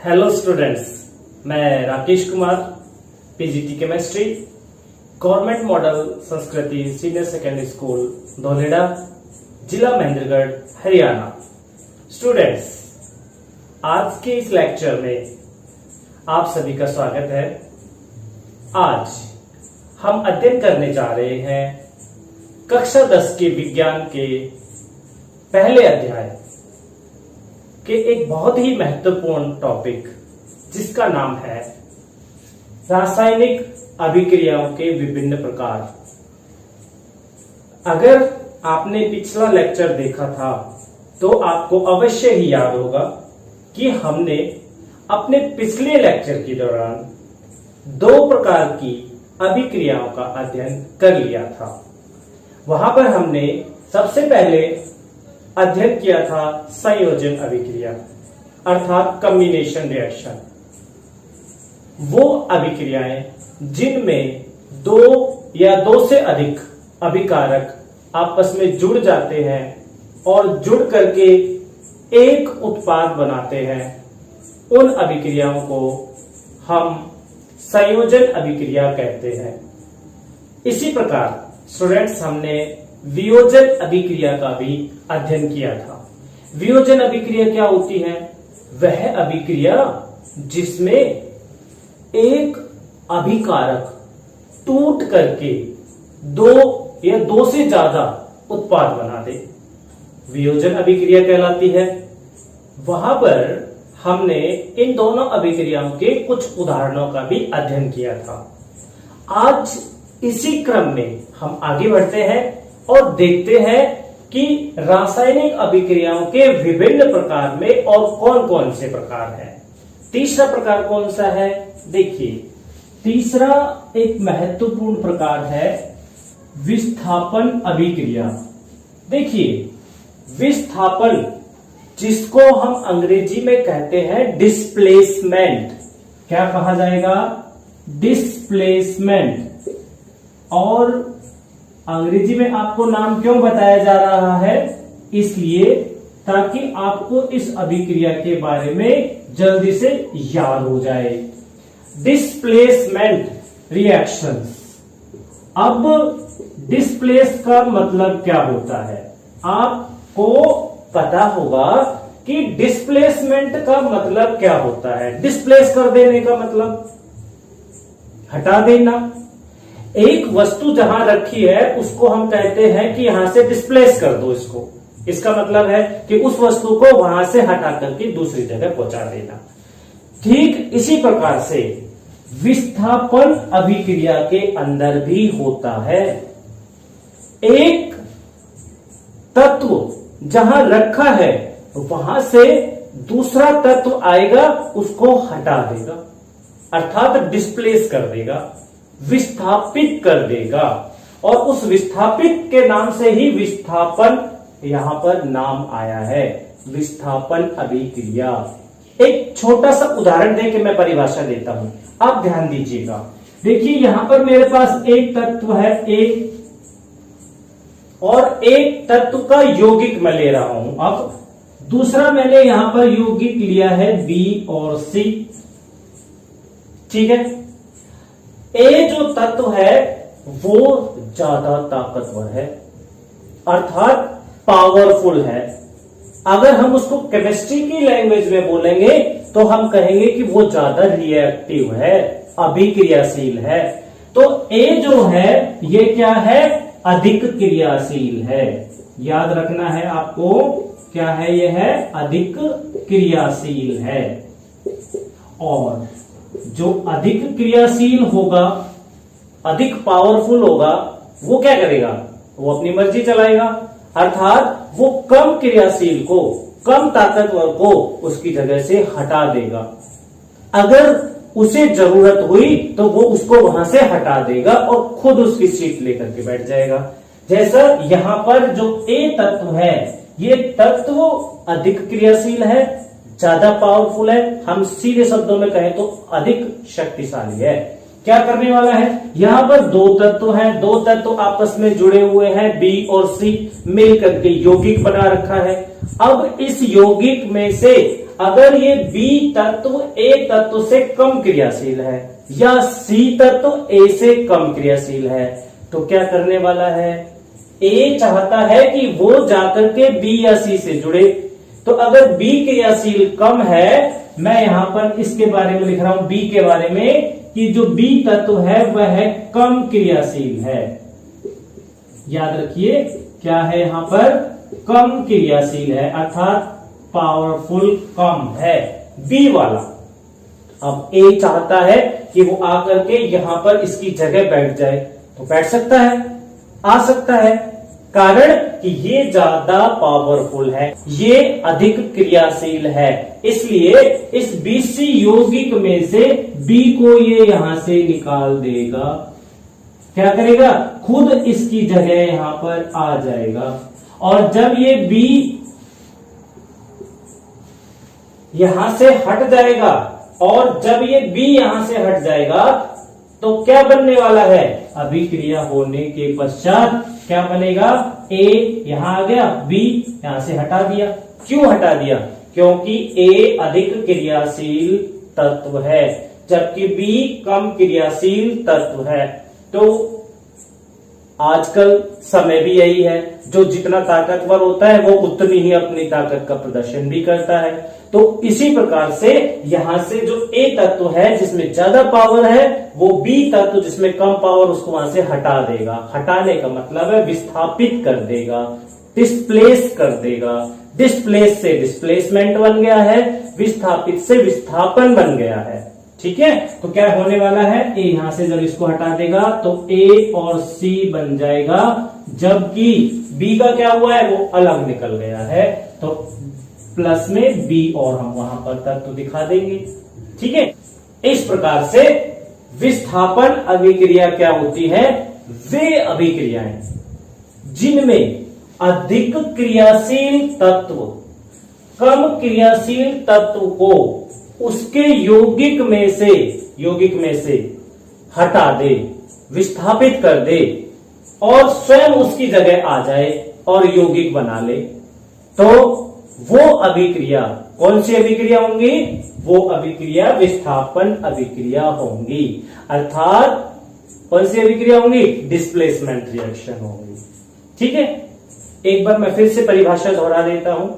Hello students, मैं Rakesh Kumar, PGT chemistry, government model संस्कृति senior secondary school धौलेड़ा, जिला महेंद्रगढ़, हरियाणा। स्टूडेंट्स, आज के इस लेक्चर में आप सभी का स्वागत है। आज हम अध्ययन करने जा रहे हैं कक्षा 10 के विज्ञान के पहले अध्याय के एक बहुत ही महत्वपूर्ण टॉपिक, जिसका नाम है रासायनिक अभिक्रियाओं के विभिन्न प्रकार। अगर आपने पिछला लेक्चर देखा था तो आपको अवश्य ही याद होगा कि हमने अपने पिछले लेक्चर के दौरान दो प्रकार की अभिक्रियाओं का अध्ययन कर लिया था। वहां पर हमने सबसे पहले अध्ययन किया था संयोजन अभिक्रिया अर्थात कॉम्बिनेशन रिएक्शन। वो अभिक्रियाएं जिनमें दो या दो से अधिक अभिकारक आपस में जुड़ जाते हैं और जुड़ करके एक उत्पाद बनाते हैं, उन अभिक्रियाओं को हम संयोजन अभिक्रिया कहते हैं। इसी प्रकार स्टूडेंट्स, हमने वियोजन अभिक्रिया का भी अध्ययन किया था। वियोजन अभिक्रिया क्या होती है? वह अभिक्रिया जिसमें एक अभिकारक टूट करके दो या दो से ज्यादा उत्पाद बना दे, वियोजन अभिक्रिया कहलाती है। वहां पर हमने इन दोनों अभिक्रियाओं के कुछ उदाहरणों का भी अध्ययन किया था। आज इसी क्रम में हम आगे बढ़ते हैं और देखते हैं कि रासायनिक अभिक्रियाओं के विभिन्न प्रकार में और कौन कौन से प्रकार हैं। तीसरा प्रकार कौन सा है? देखिए, तीसरा एक महत्वपूर्ण प्रकार है विस्थापन अभिक्रिया। देखिए, विस्थापन जिसको हम अंग्रेजी में कहते हैं डिस्प्लेसमेंट, क्या कहा जाएगा? डिस्प्लेसमेंट। और अंग्रेजी में आपको नाम क्यों बताया जा रहा है? इसलिए ताकि आपको इस अभिक्रिया के बारे में जल्दी से याद हो जाए। Displacement reactions. अब डिस्प्लेस का मतलब क्या होता है? आपको पता होगा कि डिस्प्लेसमेंट का मतलब क्या होता है। डिस्प्लेस कर देने का मतलब हटा देना। एक वस्तु जहां रखी है उसको हम कहते हैं कि यहां से डिस्प्लेस कर दो इसको। इसका मतलब है कि उस वस्तु को वहां से हटा करके दूसरी जगह पहुंचा देना। ठीक इसी प्रकार से विस्थापन अभिक्रिया के अंदर भी होता है। एक तत्व जहां रखा है वहां से दूसरा तत्व आएगा, उसको हटा देगा, अर्थात डिस्प्लेस कर देगा, विस्थापित कर देगा। और उस विस्थापित के नाम से ही विस्थापन यहां पर नाम आया है, विस्थापन अभिक्रिया। एक छोटा सा उदाहरण देके मैं परिभाषा देता हूं, आप ध्यान दीजिएगा। देखिए, यहां पर मेरे पास एक तत्व है A और एक तत्व का यौगिक मैं ले रहा हूं। अब दूसरा मैंने यहां पर यौगिक लिया है B और C, ठीक है। A जो तत्व है वो ज्यादा ताकतवर है, अर्थात पावरफुल है। अगर हम उसको केमिस्ट्री की लैंग्वेज में बोलेंगे तो हम कहेंगे कि वो ज्यादा रिएक्टिव है, अभिक्रियाशील है। तो A जो है ये क्या है? अधिक क्रियाशील है। याद रखना है आपको, क्या है? यह है अधिक क्रियाशील है। और जो अधिक क्रियाशील होगा, अधिक पावरफुल होगा, वो क्या करेगा? वो अपनी मर्जी चलाएगा, अर्थात वो कम क्रियाशील को, कम ताकतवर को उसकी जगह से हटा देगा। अगर उसे जरूरत हुई तो वो उसको वहां से हटा देगा और खुद उसकी सीट लेकर के बैठ जाएगा। जैसा यहां पर जो A तत्व है, ये तत्व अधिक क्रियाशील है, ज्यादा पावरफुल है। हम सीधे शब्दों में कहें तो अधिक शक्तिशाली है। क्या करने वाला है? यहां पर दो तत्व हैं, दो तत्व आपस में जुड़े हुए हैं, B और C मिलकर के यौगिक बना रखा है। अब इस यौगिक में से अगर ये बी तत्व ए तत्व से कम क्रियाशील है या सी तत्व ए से कम क्रियाशील है तो क्या करने वाला है, ए चाहता है कि वो जाकर के बी या सी से जुड़े। तो अगर बी क्रियाशील कम है, मैं यहां पर इसके बारे में लिख रहा हूं बी के बारे में कि जो बी तत्व है वह कम क्रियाशील है। याद रखिए क्या है यहां पर, कम क्रियाशील है अर्थात पावरफुल कम है बी वाला। अब ए चाहता है कि वो आकर के यहां पर इसकी जगह बैठ जाए, तो बैठ सकता है, आ सकता है, कारण कि ये ज्यादा पावरफुल है, ये अधिक क्रियाशील है, इसलिए इस बीसी यौगिक में से बी को ये यहां से निकाल देगा। क्या करेगा, खुद इसकी जगह यहां पर आ जाएगा। और जब ये बी यहां से हट जाएगा और जब ये बी यहां से हट जाएगा तो क्या बनने वाला है, अभिक्रिया होने के पश्चात क्या बनेगा, ए यहां आ गया, बी यहां से हटा दिया। क्यों हटा दिया, क्योंकि ए अधिक क्रियाशील तत्व है जबकि बी कम क्रियाशील तत्व है। तो आजकल समय भी यही है, जो जितना ताकतवर होता है वो उतनी ही अपनी ताकत का प्रदर्शन भी करता है। तो इसी प्रकार से यहां से जो ए तत्व है जिसमें ज्यादा पावर है वो बी तत्व जिसमें कम पावर उसको वहां से हटा देगा। हटाने का मतलब है विस्थापित कर देगा, डिस्प्लेस कर देगा। डिस्प्लेस से डिस्प्लेसमेंट बन गया है, विस्थापित से विस्थापन बन गया है। ठीक है, तो क्या होने वाला है, ए यहां से जब इसको हटा देगा तो ए और सी बन जाएगा, जबकि बी का क्या हुआ है, वो अलग निकल गया है। तो प्लस में बी और हम वहां पर तत्व दिखा देंगे। ठीक है, इस प्रकार से विस्थापन अभिक्रिया क्या होती है, वे अभिक्रियाएं जिनमें अधिक क्रियाशील तत्व कम क्रियाशील तत्व को उसके यौगिक में से हटा दे, विस्थापित कर दे और स्वयं उसकी जगह आ जाए और यौगिक बना ले, तो वो अभिक्रिया कौन सी अभिक्रिया होंगी, वो अभिक्रिया विस्थापन अभिक्रिया होंगी। अर्थात कौन सी अभिक्रिया होंगी, डिस्प्लेसमेंट रिएक्शन होंगी। ठीक है, एक बार मैं फिर से परिभाषा दोहरा देता हूं।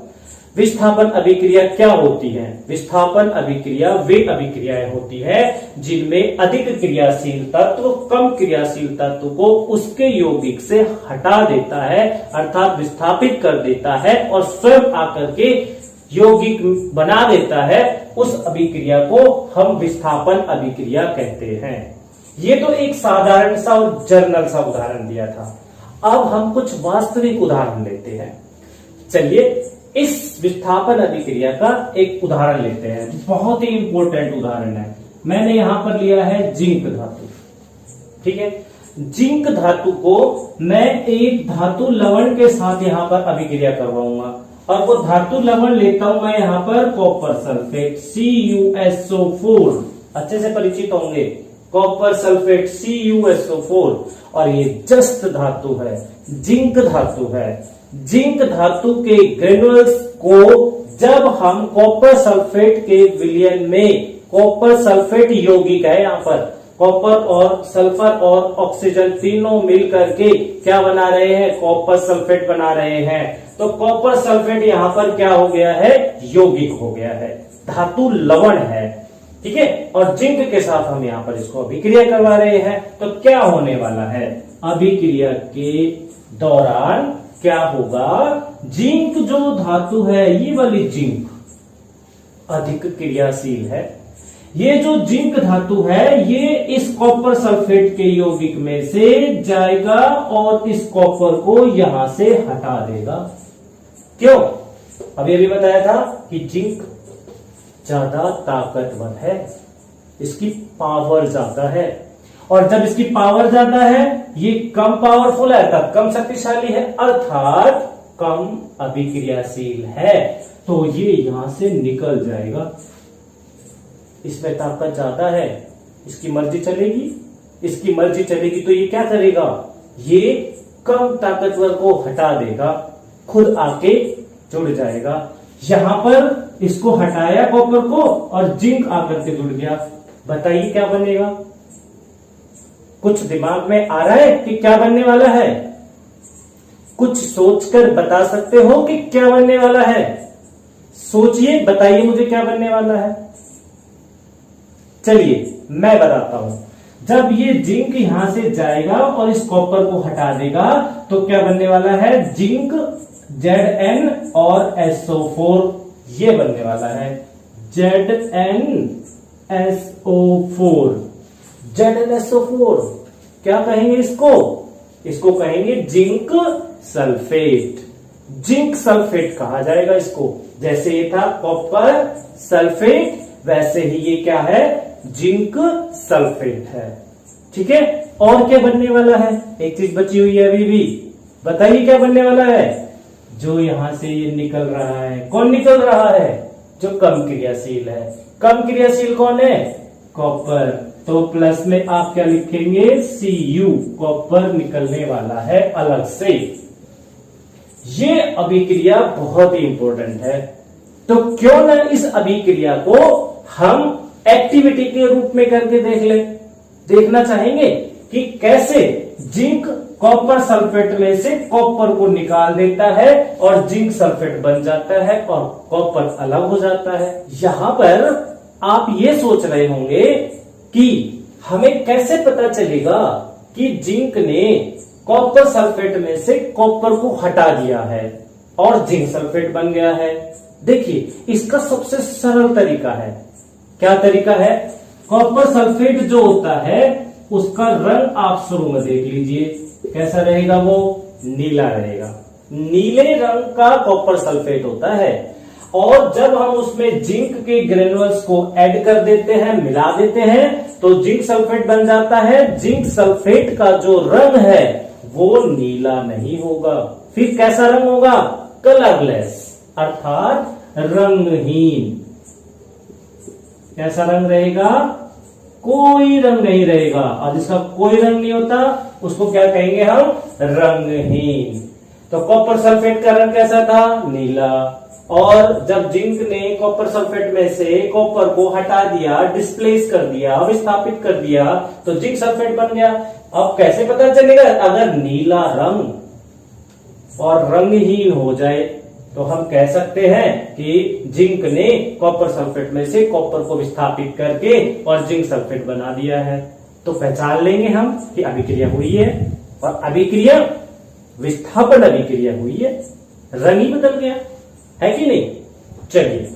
विस्थापन अभिक्रिया क्या होती है, विस्थापन अभिक्रिया वे अभिक्रियाएं होती है जिनमें अधिक क्रियाशील तत्व कम क्रियाशील तत्व को उसके यौगिक से हटा देता है, अर्थात विस्थापित कर देता है और स्वयं आकर के यौगिक बना देता है। उस अभिक्रिया को हम विस्थापन अभिक्रिया कहते हैं। ये तो एक साधारण सा और जर्नल सा उदाहरण दिया था। अब हम कुछ वास्तविक उदाहरण लेते हैं। चलिए इस विस्थापन अभिक्रिया का एक उदाहरण लेते हैं, बहुत ही इंपॉर्टेंट उदाहरण है। मैंने यहां पर लिया है जिंक धातु। ठीक है, जिंक धातु को मैं एक धातु लवण के साथ यहां पर अभिक्रिया करवाऊंगा और वो धातु लवण लेता हूं मैं यहां पर कॉपर सल्फेट CuSO4। अच्छे से परिचित होंगे, कॉपर सल्फेट CuSO4। और ये जस्त धातु है, जिंक धातु है। जिंक धातु के ग्रेनुल्स को जब हम कॉपर सल्फेट के विलयन में, कॉपर सल्फेट यौगिक है यहां पर, कॉपर और सल्फर और ऑक्सीजन तीनों मिलकर के क्या बना रहे हैं, कॉपर सल्फेट बना रहे हैं। तो कॉपर सल्फेट यहां पर क्या हो गया है, यौगिक हो गया है, धातु लवण है। ठीक है, और जिंक के साथ हम यहां पर इसको अभिक्रिया करवा रहे हैं। तो क्या होने वाला है, अभिक्रिया के दौरान क्या होगा, जिंक जो धातु है, ये वाली जिंक अधिक क्रियाशील है। ये जो जिंक धातु है ये इस कॉपर सल्फेट के यौगिक में से जाएगा और इस कॉपर को यहां से हटा देगा। क्यों, अभी अभी बताया था कि जिंक ज्यादा ताकतवर है, इसकी पावर ज्यादा है, और जब इसकी पावर ज्यादा है ये कम पावरफुल है, तब कम शक्तिशाली है, अर्थात कम अभिक्रियाशील है, तो ये यहां से निकल जाएगा। इसमें ताकत ज्यादा है, इसकी मर्जी चलेगी, इसकी मर्जी चलेगी तो ये क्या करेगा, ये कम ताकतवर को हटा देगा, खुद आके जुड़ जाएगा। यहां पर इसको हटाया कॉपर को और जिंक आकर के जुड़ गया। बताइए क्या बनेगा? कुछ दिमाग में आ रहा है कि क्या बनने वाला है? कुछ सोचकर बता सकते हो कि क्या बनने वाला है? सोचिए, बताइए मुझे क्या बनने वाला है। चलिए मैं बताता हूं। जब ये जिंक यहां से जाएगा और इस कॉपर को हटा देगा तो क्या बनने वाला है? जिंक Zn और SO4 ये बनने वाला है। ZnSO4 ZnSO4 क्या कहेंगे इसको? इसको कहेंगे जिंक सल्फेट। जिंक सल्फेट कहा जाएगा इसको। जैसे ये था कॉपर सल्फेट, वैसे ही ये क्या है? जिंक सल्फेट है। ठीक है। और क्या बनने वाला है? एक चीज बची हुई है अभी भी, बताइए क्या बनने वाला है? जो यहां से ये निकल रहा है, कौन निकल रहा है? जो कम क्रियाशील है। कम क्रियाशील कौन है? कॉपर। तो प्लस में आप क्या लिखेंगे? Cu, कॉपर निकलने वाला है अलग से। ये अभिक्रिया बहुत ही इंपॉर्टेंट है। तो क्यों ना इस अभिक्रिया को हम एक्टिविटी के रूप में करके देख ले। देखना चाहेंगे कि कैसे जिंक कॉपर सल्फेट में से कॉपर को निकाल देता है और जिंक सल्फेट बन जाता है और कॉपर अलग हो जाता है। यहां पर आप ये सोच रहे होंगे कि हमें कैसे पता चलेगा कि जिंक ने कॉपर सल्फेट में से कॉपर को हटा दिया है और जिंक सल्फेट बन गया है। देखिए, इसका सबसे सरल तरीका है। क्या तरीका है? कॉपर सल्फेट जो होता है उसका रंग आप शुरू में देख लीजिए। कैसा रहेगा? वो नीला रहेगा। नीले रंग का कॉपर सल्फेट होता है और जब हम उसमें जिंक के ग्रेनुअल्स को ऐड कर देते हैं, मिला देते हैं, तो जिंक सल्फेट बन जाता है। जिंक सल्फेट का जो रंग है वो नीला नहीं होगा। फिर कैसा रंग होगा? कलरलेस, अर्थात रंगहीन। कैसा रंग रहेगा? कोई रंग नहीं रहेगा। और जिसका कोई रंग नहीं होता उसको क्या कहेंगे हम? रंगहीन। तो कॉपर सल्फेट का रंग कैसा था? नीला। और जब जिंक ने कॉपर सल्फेट में से कॉपर को हटा दिया, डिस्प्लेस कर दिया, विस्थापित कर दिया, तो जिंक सल्फेट बन गया। अब कैसे पता चलेगा? अगर नीला रंग और रंगहीन हो जाए तो हम कह सकते हैं कि जिंक ने कॉपर सल्फेट में से कॉपर को विस्थापित करके और जिंक सल्फेट बना दिया है। तो पहचान लेंगे हम कि अभिक्रिया हुई है और अभिक्रिया विस्थापन अभिक्रिया हुई है। रंग ही बदल गया है कि नहीं? चलिए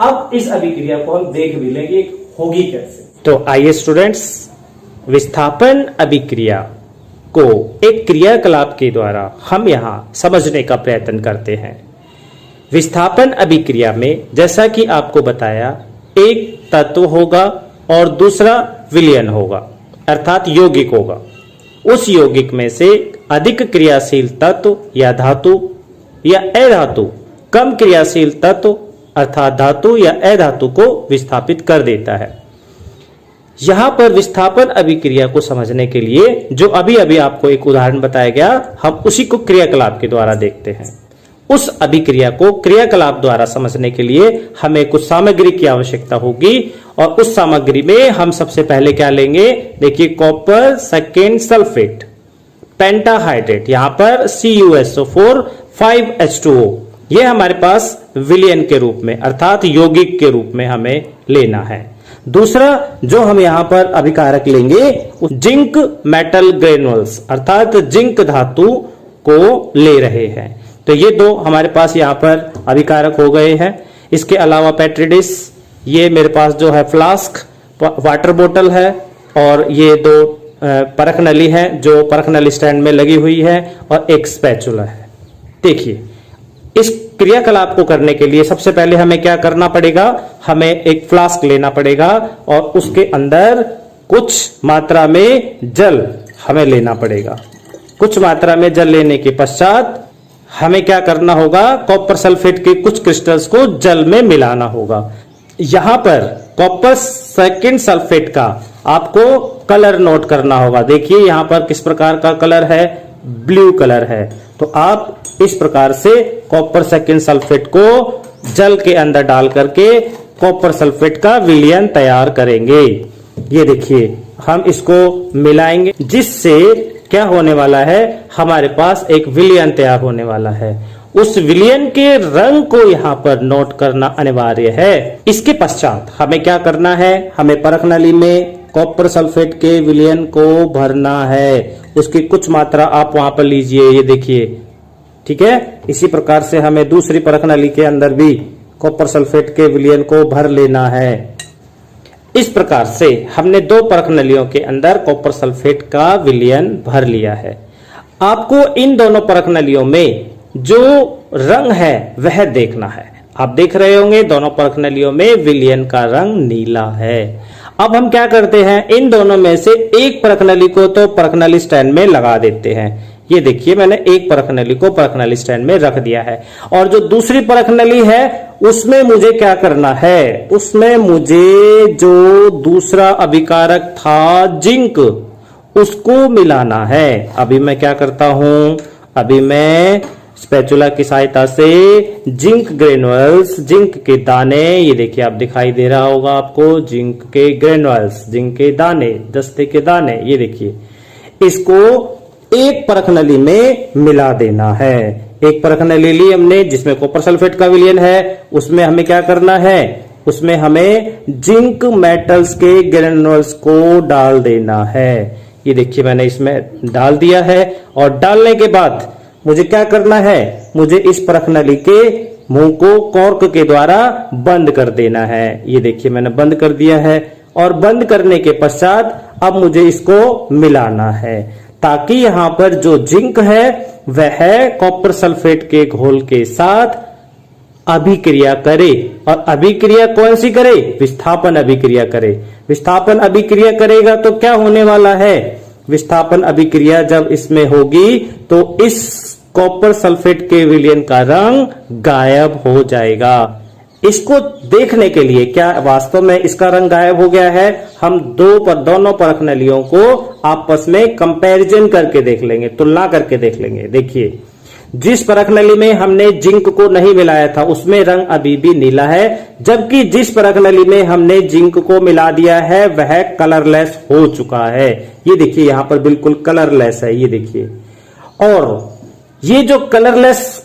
अब इस अभिक्रिया को हम देख भी लेंगे होगी कैसे। तो आइए स्टूडेंट्स, विस्थापन अभिक्रिया को एक क्रियाकलाप के द्वारा हम यहां समझने का प्रयत्न करते हैं। विस्थापन अभिक्रिया में जैसा कि आपको बताया, एक तत्व होगा और दूसरा विलयन होगा, अर्थात यौगिक होगा। उस यौगिक में से अधिक क्रियाशील तत्व या धातु या अधातु कम क्रियाशील तत्व अर्थात धातु या अधातु को विस्थापित कर देता है। यहां पर विस्थापन अभिक्रिया को समझने के लिए जो अभी अभी आपको एक उदाहरण बताया गया, हम उसी को क्रियाकलाप के द्वारा देखते हैं। उस अभिक्रिया को क्रियाकलाप द्वारा समझने के लिए हमें कुछ सामग्री की आवश्यकता होगी और उस सामग्री में हम सबसे पहले क्या लेंगे? देखिए, कॉपर सेकेंड सल्फेट पेंटाहाइड्रेट, यहां पर CuSO4 5H2O, ये हमारे पास विलयन के रूप में अर्थात यौगिक के रूप में हमें लेना है। दूसरा जो हम यहां पर अभिकारक लेंगे, जिंक मेटल ग्रेनुअल्स अर्थात जिंक धातु को ले रहे हैं। तो ये दो हमारे पास यहाँ पर अभिकारक हो गए हैं। इसके अलावा पेट्री डिश, ये मेरे पास जो है फ्लास्क, वाटर बोतल है और ये दो परख नली है जो परख नली स्टैंड में लगी हुई है और एक स्पैचुला है। देखिए, इस क्रियाकलाप को करने के लिए सबसे पहले हमें क्या करना पड़ेगा? हमें एक फ्लास्क लेना पड़ेगा और उसके अंदर कुछ मात्रा में जल हमें लेना पड़ेगा। कुछ मात्रा में जल लेने के पश्चात हमें क्या करना होगा? कॉपर सल्फेट के कुछ क्रिस्टल्स को जल में मिलाना होगा। यहां पर कॉपर सेकेंड सल्फेट का आपको कलर नोट करना होगा। देखिए यहां पर किस प्रकार का कलर है? ब्लू कलर है। तो आप इस प्रकार से कॉपर सेकेंड सल्फेट को जल के अंदर डाल करके कॉपर सल्फेट का विलयन तैयार करेंगे। ये देखिए हम इसको मिलाएंगे, जिससे क्या होने वाला है, हमारे पास एक विलयन तैयार होने वाला है। उस विलयन के रंग को यहाँ पर नोट करना अनिवार्य है। इसके पश्चात हमें क्या करना है, हमें परख नली में कॉपर सल्फेट के विलयन को भरना है। उसकी कुछ मात्रा आप वहां पर लीजिए, ये देखिए, ठीक है। इसी प्रकार से हमें दूसरी परख नली के अंदर भी कॉपर सल्फेट के विलयन को भर लेना है। इस प्रकार से हमने दो परख नलियों के अंदर कॉपर सल्फेट का विलयन भर लिया है। आपको इन दोनों परख नलियों में जो रंग है वह देखना है। आप देख रहे होंगे दोनों परख नलियों में विलयन का रंग नीला है। अब हम क्या करते हैं, इन दोनों में से एक परख नली को तो परख नली स्टैंड में लगा देते हैं। ये देखिए मैंने एक परख नली को परख नली स्टैंड में रख दिया है, और जो दूसरी परख नली है उसमें मुझे क्या करना है, उसमें मुझे जो दूसरा अभिकारक था जिंक, उसको मिलाना है। अभी मैं क्या करता हूं, अभी मैं स्पैचुला की सहायता से जिंक ग्रेनुअल्स, जिंक के दाने, ये देखिए आप दिखाई दे रहा होगा आपको, जिंक के ग्रेनुअल्स, जिंक के दाने, दस्ते के दाने, ये देखिए, इसको एक परख नली में मिला देना है। एक परख नली ली हमने जिसमें कॉपर सल्फेट का विलयन है, उसमें हमें क्या करना है, उसमें हमें जिंक मेटल्स के ग्रेनुअल्स को डाल देना है। ये देखिए मैंने इसमें डाल दिया है, और डालने के बाद मुझे क्या करना है, मुझे इस परख नली के मुंह को कॉर्क के द्वारा बंद कर देना है। ये देखिए मैंने बंद कर दिया है, और बंद करने के पश्चात अब मुझे इसको मिलाना है, ताकि यहां पर जो जिंक है वह कॉपर सल्फेट के घोल के साथ अभिक्रिया करे। और अभिक्रिया कौन सी करे, विस्थापन अभिक्रिया करे। विस्थापन अभिक्रिया करेगा तो क्या होने वाला है, विस्थापन अभिक्रिया जब इसमें होगी तो इस कॉपर सल्फेट के विलयन का रंग गायब हो जाएगा। इसको देखने के लिए क्या वास्तव में इसका रंग गायब हो गया है, हम दोनों परख नलियों को आपस में कंपैरिजन करके देख लेंगे, तुलना करके देख लेंगे। देखिए जिस परख नली में हमने जिंक को नहीं मिलाया था उसमें रंग अभी भी नीला है, जबकि जिस परख नली में हमने जिंक को मिला दिया है वह कलरलेस हो चुका है। ये देखिए यहां पर बिल्कुल कलरलेस है, ये देखिए। और ये जो कलरलेस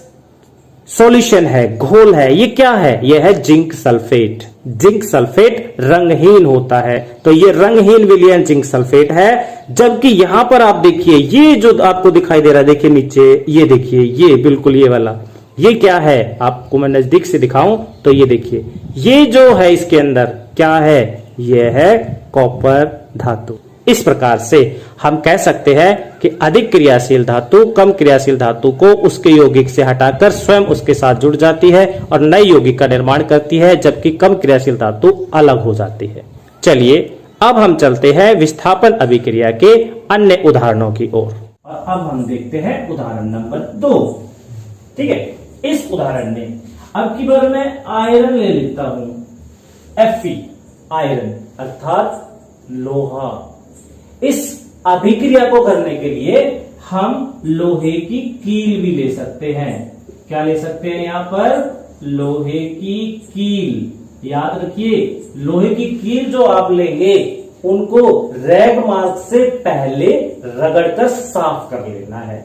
सॉल्यूशन है, घोल है, ये क्या है, ये है जिंक सल्फेट। जिंक सल्फेट रंगहीन होता है, तो ये रंगहीन विलयन जिंक सल्फेट है। जबकि यहां पर आप देखिए ये जो आपको दिखाई दे रहा है, देखिए नीचे, ये देखिए, ये बिल्कुल ये वाला, ये क्या है, आपको मैं नजदीक से दिखाऊं तो ये देखिए, ये जो है इसके अंदर क्या है, ये है कॉपर धातु। इस प्रकार से हम कह सकते हैं कि अधिक क्रियाशील धातु कम क्रियाशील धातु को उसके यौगिक से हटाकर स्वयं उसके साथ जुड़ जाती है और नए यौगिक का निर्माण करती है, जबकि कम क्रियाशील धातु अलग हो जाती है। चलिए अब हम चलते हैं विस्थापन अभिक्रिया के अन्य उदाहरणों की ओर, और अब हम देखते हैं उदाहरण नंबर 2। ठीक है, इस उदाहरण में अब की बार मैं आयरन ले लेता हूं, Fe, आयरन अर्थात लोहा। इस अभिक्रिया को करने के लिए हम लोहे की कील भी ले सकते हैं। क्या ले सकते हैं यहां पर, लोहे की कील। याद रखिए लोहे की कील जो आप लेंगे उनको रैग मार्क से पहले रगड़कर साफ कर लेना है,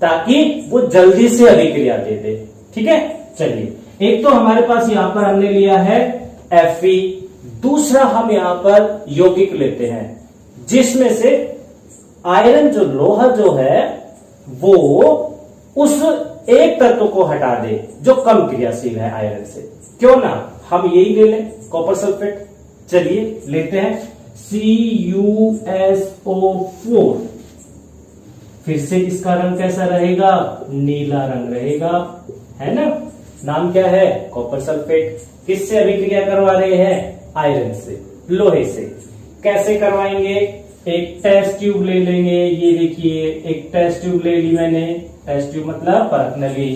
ताकि वो जल्दी से अभिक्रिया दे दे। ठीक है, चलिए एक तो हमारे पास यहां पर हमने लिया है Fe, दूसरा हम यहां पर यौगिक लेते हैं जिसमें से आयरन जो लोहा जो है वो उस एक तत्व को हटा दे जो कम क्रियाशील है आयरन से। क्यों ना हम यही ले लें, कॉपर सल्फेट। चलिए लेते हैं CuSO4। फिर से इसका रंग कैसा रहेगा, नीला रंग रहेगा, है ना। नाम क्या है, कॉपर सल्फेट। किससे अभिक्रिया करवा रहे हैं, आयरन से, लोहे से। कैसे करवाएंगे, एक टेस्ट ट्यूब ले लेंगे। ये देखिए एक टेस्ट ट्यूब ले ली मैंने, टेस्ट ट्यूब मतलब परख नली।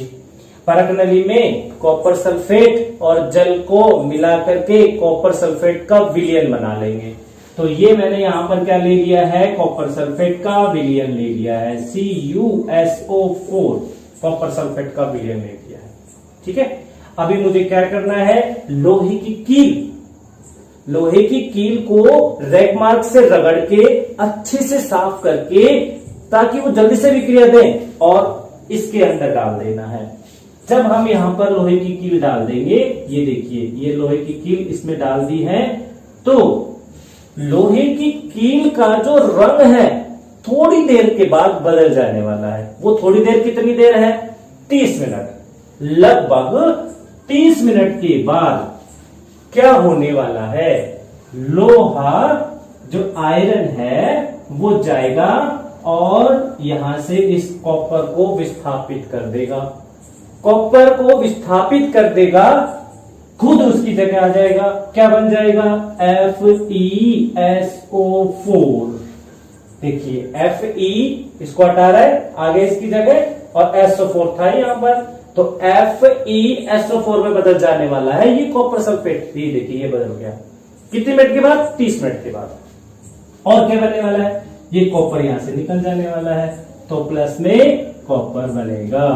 परख नली में कॉपर सल्फेट और जल को मिला करके कॉपर सल्फेट का विलयन बना लेंगे। तो ये मैंने यहां पर क्या ले लिया है, कॉपर सल्फेट का विलयन ले लिया है, CuSO4 कॉपर सल्फेट का विलयन ले लिया है। ठीक है, अभी मुझे क्या करना है, लोहे की कील को रैक मार्क से रगड़ के अच्छे से साफ करके, ताकि वो जल्दी से विक्रिया दें, और इसके अंदर डाल देना है। जब हम यहां पर लोहे की कील डाल देंगे, ये देखिए ये लोहे की कील इसमें डाल दी है, तो लोहे की कील का जो रंग है थोड़ी देर के बाद बदल जाने वाला है। वो थोड़ी देर कितनी देर है, 30 मिनट। लगभग 30 मिनट के बाद क्या होने वाला है, लोहा जो आयरन है वो जाएगा और यहां से इस कॉपर को विस्थापित कर देगा। कॉपर को विस्थापित कर देगा, खुद उसकी जगह आ जाएगा। क्या बन जाएगा, FeSO4। देखिए Fe इसको हटा रहा है आगे इसकी जगह, और SO4 था यहां पर, तो FeSO4 में बदल जाने वाला है ये कॉपर सल्फेट। ये देखिए ये बदल गया, कितने मिनट के बाद, 30 मिनट के बाद। और क्या बनने वाला है, ये कॉपर यहां से निकल जाने वाला है, तो प्लस में कॉपर बनेगा।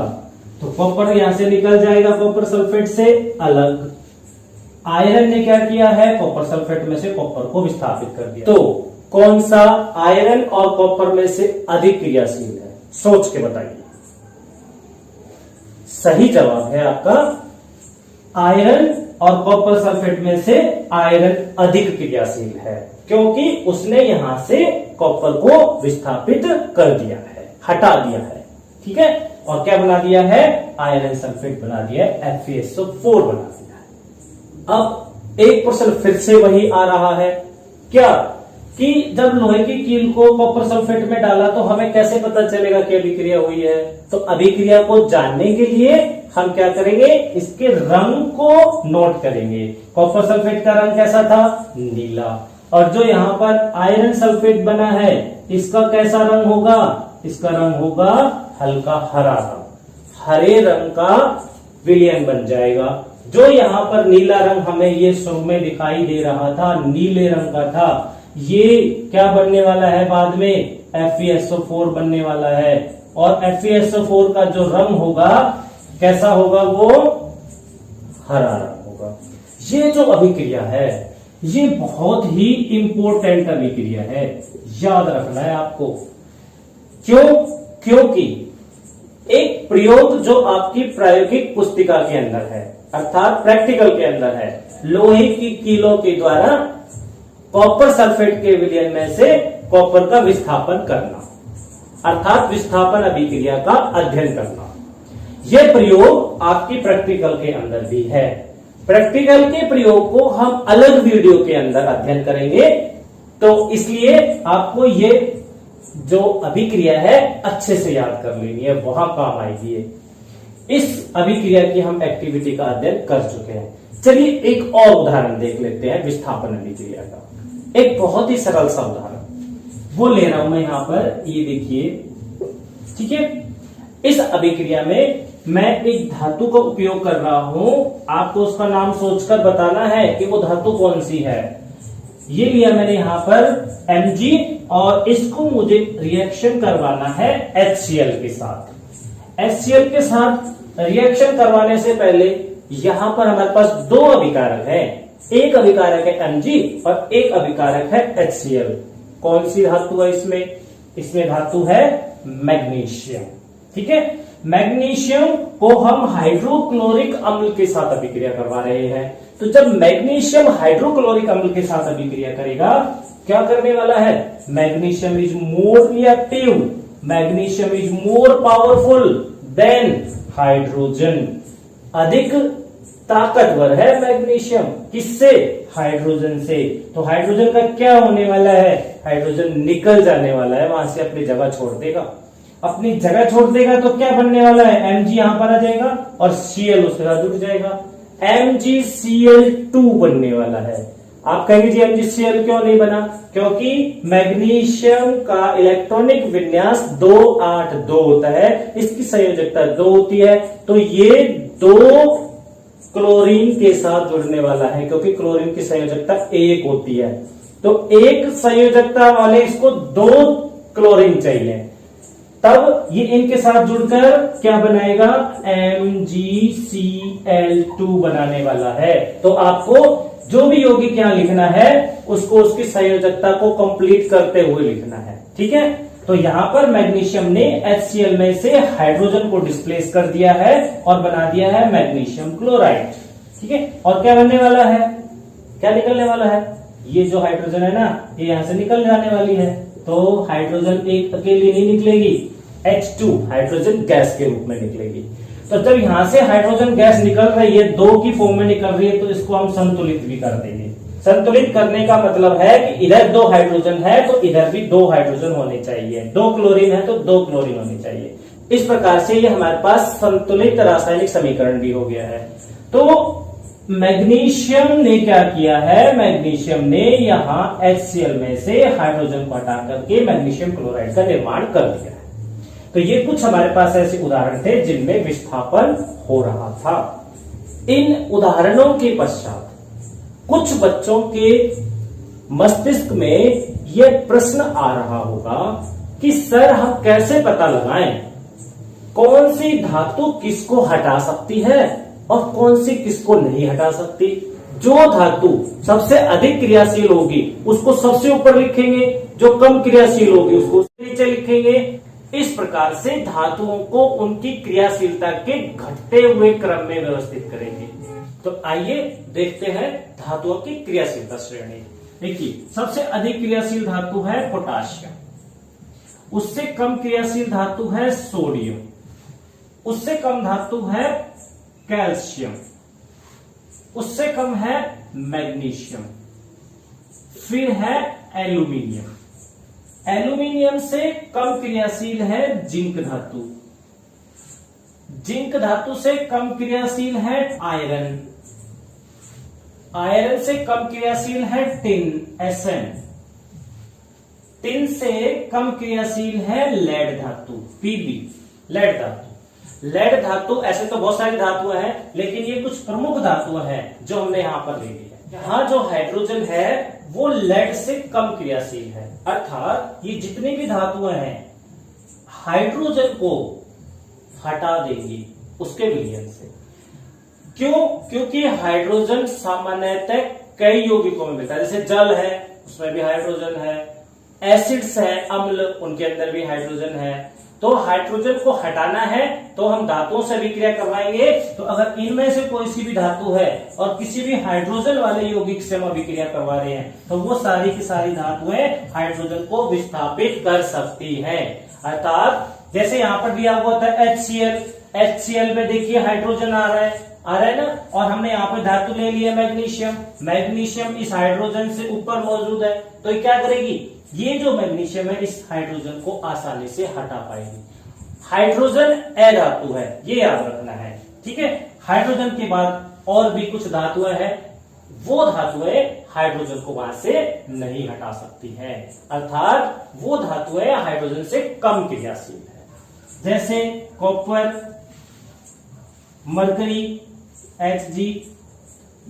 तो कॉपर यहां से निकल जाएगा कॉपर सल्फेट से अलग। आयरन ने क्या किया है, कॉपर सल्फेट में से कॉपर को विस्थापित कर दिया। तो कौन सा आयरन और कॉपर में से अधिक क्रियाशील है, सोच के बताइए। सही जवाब है आपका आयरन, और कॉपर सल्फेट में से आयरन अधिक क्रियाशील है, क्योंकि उसने यहां से कॉपर को विस्थापित कर दिया है, हटा दिया है। ठीक है, और क्या बना दिया है, आयरन सल्फेट बना दिया है, FeSO4 बना दिया है। अब एक प्रश्न फिर से वही आ रहा है, क्या कि जब लोहे की कील को कॉपर सल्फेट में डाला तो हमें कैसे पता चलेगा कि अभिक्रिया हुई है। तो अभिक्रिया को जानने के लिए हम क्या करेंगे, इसके रंग को नोट करेंगे। कॉपर सल्फेट का रंग कैसा था, नीला, और जो यहां पर आयरन सल्फेट बना है इसका कैसा रंग होगा, इसका रंग होगा हल्का हरा रंग, हरे रंग का विलयन बन जाएगा। जो यहां पर नीला रंग हमें ये शुरू में दिखाई दे रहा था, नीले रंग का था, ये क्या बनने वाला है बाद में, FeSO4 बनने वाला है। और FeSO4 का जो रंग होगा कैसा होगा, वो हरा रंग होगा। ये जो अभिक्रिया है ये बहुत ही इंपॉर्टेंट अभिक्रिया है, याद रखना है आपको। क्यों, क्योंकि एक प्रयोग जो आपकी प्रायोगिक पुस्तिका के अंदर है, अर्थात प्रैक्टिकल के अंदर है, लोहे की कीलों के द्वारा कॉपर सल्फेट के विलयन में से कॉपर का विस्थापन करना, अर्थात विस्थापन अभिक्रिया का अध्ययन करना। यह प्रयोग आपकी प्रैक्टिकल के अंदर भी है। प्रैक्टिकल के प्रयोग को हम अलग वीडियो के अंदर अध्ययन करेंगे, तो इसलिए आपको ये जो अभिक्रिया है अच्छे से याद कर लेनी है, वहां काम आएगी। इस अभिक्रिया की हम एक्टिविटी का अध्ययन कर चुके हैं। चलिए एक और उदाहरण देख लेते हैं विस्थापन अभिक्रिया का, एक बहुत ही सरल सा उदाहरण वो ले रहा हूं मैं यहां पर, ये देखिए। ठीक है, इस अभिक्रिया में मैं एक धातु का उपयोग कर रहा हूं, आपको उसका नाम सोचकर बताना है कि वो धातु कौन सी है। ये लिया मैंने यहां पर Mg, और इसको मुझे रिएक्शन करवाना है HCl के साथ। HCl के साथ रिएक्शन करवाने से पहले यहां पर हमारे पास दो अभिकारक है, एक अभिकारक है Mg और एक अभिकारक है HCl। कौन सी धातु है इसमें, इसमें धातु है मैग्नीशियम। ठीक है, मैग्नीशियम को हम हाइड्रोक्लोरिक अम्ल के साथ अभिक्रिया करवा रहे हैं। तो जब मैग्नीशियम हाइड्रोक्लोरिक अम्ल के साथ अभिक्रिया करेगा, क्या करने वाला है, magnesium is more reactive, magnesium is more powerful than hydrogen. अधिक ताकतवर है मैग्नीशियम, किससे, हाइड्रोजन से। तो हाइड्रोजन का क्या होने वाला है, हाइड्रोजन निकल जाने वाला है, वहां से अपनी जगह छोड़ देगा। अपनी जगह छोड़ देगा तो क्या बनने वाला है, Mg यहां पर आ जाएगा और Cl उसके साथ जुड़ जाएगा, MgCl2 बनने वाला है। आप कहेंगे जी MgCl क्यों नहीं बना, क्योंकि मैग्नीशियम का इलेक्ट्रॉनिक विन्यास 282 होता है, इसकी संयोजकता 2 होती है, तो ये 2 क्लोरीन के साथ जुड़ने वाला है, क्योंकि क्लोरीन की संयोजकता 1 होती है। तो एक संयोजकता वाले इसको 2 क्लोरीन चाहिए, तब ये इनके साथ जुड़कर क्या बनाएगा, MgCl2 बनाने वाला है। तो आपको जो भी यौगिक यहां लिखना है उसको उसकी संयोजकता को कंप्लीट करते हुए लिखना है, ठीक है। तो यहां पर मैग्नीशियम ने HCl में से हाइड्रोजन को डिस्प्लेस कर दिया है और बना दिया है मैग्नीशियम क्लोराइड, ठीक है। और क्या बनने वाला है, क्या निकलने वाला है, ये जो हाइड्रोजन है ना ये यहां से निकल जाने वाली है। तो हाइड्रोजन एक अकेली नहीं निकलेगी, H2 हाइड्रोजन गैस के रूप में निकलेगी। तो जब यहां से हाइड्रोजन गैस निकल रही है, दो की फॉर्म में निकल रही है, तो इसको हम संतुलित भी कर देंगे। संतुलित करने का मतलब है कि इधर 2 हाइड्रोजन है तो इधर भी 2 हाइड्रोजन होने चाहिए, 2 क्लोरीन है तो 2 क्लोरीन होने चाहिए। इस प्रकार से ये हमारे पास संतुलित रासायनिक समीकरण भी हो गया है। तो मैग्नीशियम ने क्या किया है, मैग्नीशियम ने यहां HCl में से हाइड्रोजन को हटा करके मैग्नीशियम क्लोराइड का निर्माण कर दिया है। तो ये कुछ हमारे पास ऐसे उदाहरण थे जिनमें विस्थापन हो रहा था। इन उदाहरणों के पश्चात कुछ बच्चों के मस्तिष्क में यह प्रश्न आ रहा होगा कि सर हम कैसे पता लगाएं कौन सी धातु किसको हटा सकती है और कौन सी किसको नहीं हटा सकती। जो धातु सबसे अधिक क्रियाशील होगी उसको सबसे ऊपर लिखेंगे, जो कम क्रियाशील होगी उसको नीचे लिखेंगे। इस प्रकार से धातुओं को उनकी क्रियाशीलता के घटते हुए क्रम में व्यवस्थित करेंगे। तो आइए देखते हैं धातुओं की क्रियाशीलता श्रेणी। देखिए, सबसे अधिक क्रियाशील धातु है पोटाशियम, उससे कम क्रियाशील धातु है सोडियम, उससे कम धातु है कैल्शियम, उससे कम है मैग्नीशियम, फिर है एल्यूमिनियम। एल्यूमिनियम से कम क्रियाशील है जिंक धातु, जिंक धातु से कम क्रियाशील है आयरन, आयरन से कम क्रियाशील है टिन Sn, टिन से कम क्रियाशील है लेड धातु Pb, लेड धातु। लेड धातु ऐसे तो बहुत सारी धातुएं हैं लेकिन ये कुछ प्रमुख धातुएं हैं जो हमने यहां पर ले ली है। यहां जो हाइड्रोजन है वो लेड से कम क्रियाशील है, अर्थात ये जितनी भी धातुएं हैं हाइड्रोजन को हटा देंगी उसके विलयन से। क्यों? क्योंकि हाइड्रोजन सामान्यतः कई यौगिकों में मिलता है, जैसे जल है उसमें भी हाइड्रोजन है, एसिड्स है अम्ल उनके अंदर भी हाइड्रोजन है। तो हाइड्रोजन को हटाना है तो हम धातुओं से अभिक्रिया करवाएंगे। तो अगर इनमें से कोई सी भी धातु है और किसी भी हाइड्रोजन वाले यौगिक से हम अभिक्रिया करवा रहे हैं तो वो सारी की सारी धातुएं हाइड्रोजन को विस्थापित कर सकती हैं। अर्थात जैसे यहां पर दिया हुआ था HCl, HCl में देखिए हाइड्रोजन आ रहा है ना, और हमने यहाँ पे धातु ले लिया मैग्नीशियम, मैग्नीशियम इस हाइड्रोजन से ऊपर मौजूद है तो ये क्या करेगी, ये जो मैग्नीशियम है इस हाइड्रोजन को आसानी से हटा पाएगी। हाइड्रोजन अधातु है, ये याद रखना है, ठीक है। हाइड्रोजन के बाद और भी कुछ धातुएं हैं, वो धातुएं हाइड्रोजन को वहां से नहीं हटा सकती है, अर्थात वो धातुएं हाइड्रोजन से कम क्रियाशील है। जैसे कॉपर, मरकरी, Hg,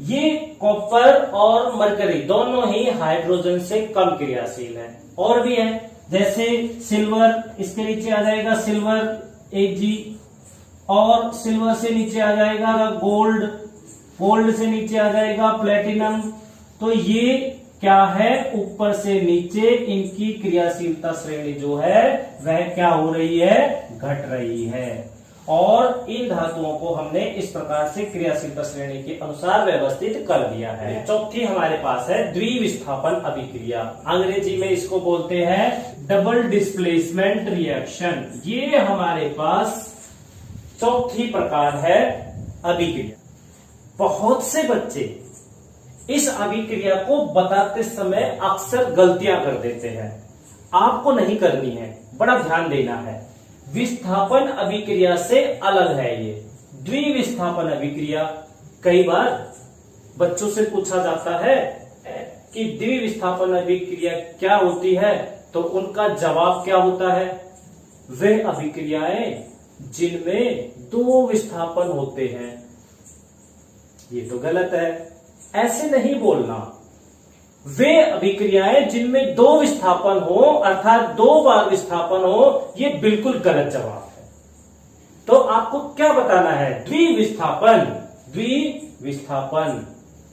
ये कॉपर और मरकरी दोनों ही हाइड्रोजन से कम क्रियाशील है। और भी है जैसे सिल्वर, इसके नीचे आ जाएगा सिल्वर Ag, और सिल्वर से नीचे आ जाएगा गोल्ड, गोल्ड से नीचे आ जाएगा प्लेटिनम। तो ये क्या है, ऊपर से नीचे इनकी क्रियाशीलता श्रेणी जो है वह क्या हो रही है, घट रही है। और इन धातुओं को हमने इस प्रकार से क्रियाशीलता श्रेणी के अनुसार व्यवस्थित कर दिया है। चौथी हमारे पास है द्विविस्थापन अभिक्रिया, अंग्रेजी में इसको बोलते हैं डबल डिस्प्लेसमेंट रिएक्शन। ये हमारे पास चौथी प्रकार है अभिक्रिया। बहुत से बच्चे इस अभिक्रिया को बताते समय अक्सर गलतियां कर देते हैं, आपको नहीं करनी है, बड़ा ध्यान देना है। विस्थापन अभिक्रिया से अलग है ये द्विविस्थापन अभिक्रिया। कई बार बच्चों से पूछा जाता है कि द्विविस्थापन अभिक्रिया क्या होती है, तो उनका जवाब क्या होता है, वे अभिक्रियाएं जिनमें दो विस्थापन होते हैं। ये तो गलत है, ऐसे नहीं बोलना। वे अभिक्रियाएं जिनमें दो विस्थापन हो अर्थात 2 बार विस्थापन हो, ये बिल्कुल गलत जवाब है। तो आपको क्या बताना है? द्विविस्थापन। द्विविस्थापन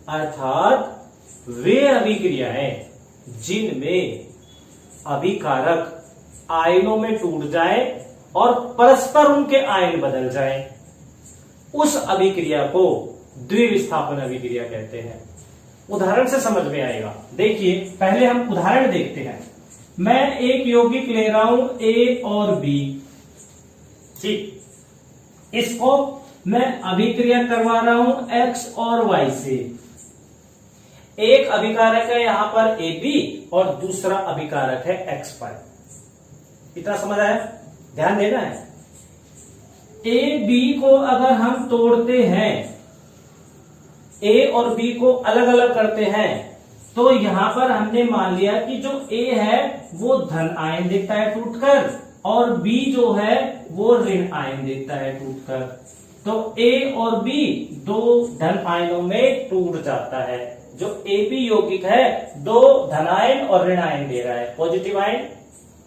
अर्थात वे अभिक्रियाएं जिनमें अभिकारक आयनों में टूट जाए और परस्पर उनके आयन बदल जाए, उस अभिक्रिया को द्विविस्थापन अभिक्रिया कहते हैं। उदाहरण से समझ में आएगा। देखिए, पहले हम उदाहरण देखते हैं। मैं एक यौगिक ले रहा हूं A और B, ठीक। इसको मैं अभिक्रिया करवा रहा हूं X और Y से। एक अभिकारक है यहां पर AB और दूसरा अभिकारक है XY। इतना समझ आया? ध्यान देना है। A B को अगर हम तोड़ते हैं, A और B को अलग अलग करते हैं, तो यहां पर हमने मान लिया कि जो A है वो धन आयन देता है टूटकर और B जो है वो ऋण आयन देता है टूटकर। तो A और B दो धन आयनों में टूट जाता है। जो AB यौगिक है दो धन आयन और ऋण आयन दे रहा है, पॉजिटिव आयन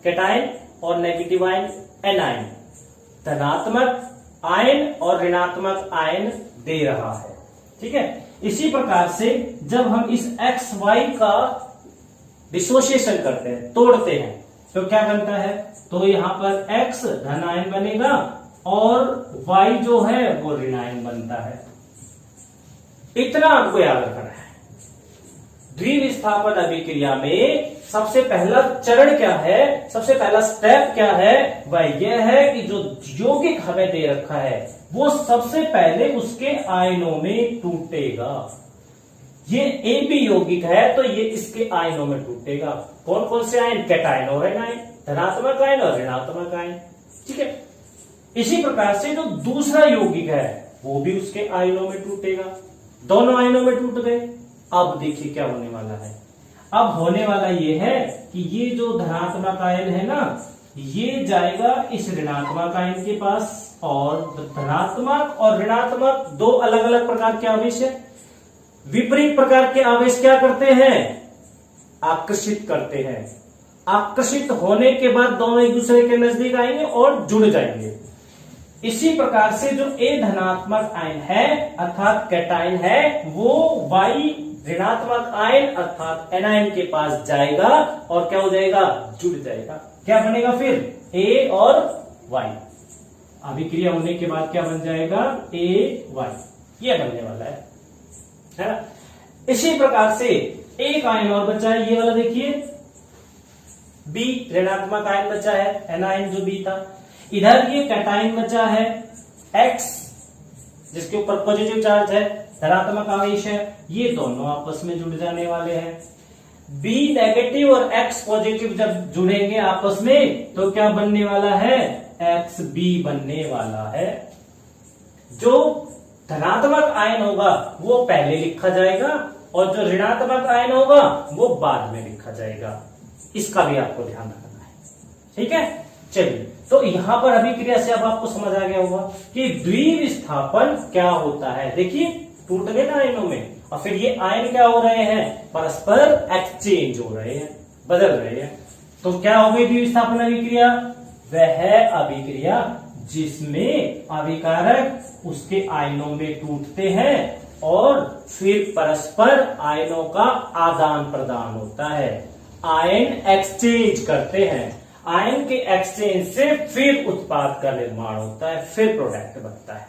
कैटायन और नेगेटिव आयन एनायन। धनात्मक आयन और ऋणात्मक आयन दे रहा है, ठीक है। इसी प्रकार से जब हम इस XY का डिसोसिएशन करते हैं, तोड़ते हैं, तो क्या बनता है? तो यहां पर X धन आयन बनेगा और Y जो है वो ऋण आयन बनता है। इतना आपको याद रखना है। द्विविस्थापन अभिक्रिया में सबसे पहला चरण क्या है, सबसे पहला स्टेप क्या है? वह यह है कि जो यौगिक हमें दे रखा है वो सबसे पहले उसके आयनों में टूटेगा। ये AB यौगिक है तो ये इसके आयनों में टूटेगा। कौन कौन से आयन? कैटायन और एनायन, धनात्मक आयन और ऋणात्मक आयन, ठीक है। इसी प्रकार से जो दूसरा यौगिक है वो भी उसके आयनों में टूटेगा। दोनों आयनों में टूट गए। अब देखिए क्या होने वाला है। अब होने वाला ये है कि ये जो धनात्मक आयन है ना, ये जाएगा इस ऋणात्मक आयन के पास और धनात्मक और ऋणात्मक दो अलग अलग प्रकार के आवेश है। विपरीत प्रकार के आवेश क्या करते हैं? आकर्षित करते हैं। आकर्षित होने के बाद दोनों एक दूसरे के नजदीक आएंगे और जुड़ जाएंगे। इसी प्रकार से जो A धनात्मक आयन है अर्थात कैटायन है वो Y ऋणात्मक आयन अर्थात एनायन के पास जाएगा और क्या हो जाएगा? जुड़ जाएगा। क्या बनेगा फिर? A और Y। अभिक्रिया होने के बाद क्या बन जाएगा? AY। ये बनने वाला है ना। इसी प्रकार से एक आयन और बचा है, ये वाला देखिए, B ऋणात्मक आयन बचा है, एनायन जो B था। इधर ये कैटायन बचा है X जिसके ऊपर पॉजिटिव चार्ज है, धनात्मक आवेश है। ये दोनों आपस में जुड़ जाने वाले हैं। B नेगेटिव और X पॉजिटिव जब जुड़ेंगे आपस में तो क्या बनने वाला है? XB बनने वाला है। जो धनात्मक आयन होगा वो पहले लिखा जाएगा और जो ऋणात्मक आयन होगा वो बाद में लिखा जाएगा। इसका भी आपको ध्यान रखना है, ठीक है। चलिए, तो यहां पर अभिक्रिया से अब आपको समझ आ गया होगा कि द्विविस्थापन क्या होता है। देखिए, टूट गए ना आयनों में और फिर ये आयन क्या हो रहे हैं? परस्पर एक्सचेंज हो रहे हैं, बदल रहे हैं। तो क्या हो गई द्विविस्थापन अभिक्रिया? वह अभिक्रिया जिसमें अभिकारक उसके आयनों में टूटते हैं और फिर परस्पर आयनों का आदान प्रदान होता है। आयन एक्सचेंज करते हैं, आयन के एक्सचेंज से फिर उत्पाद का निर्माण होता है, फिर प्रोडक्ट बनता है,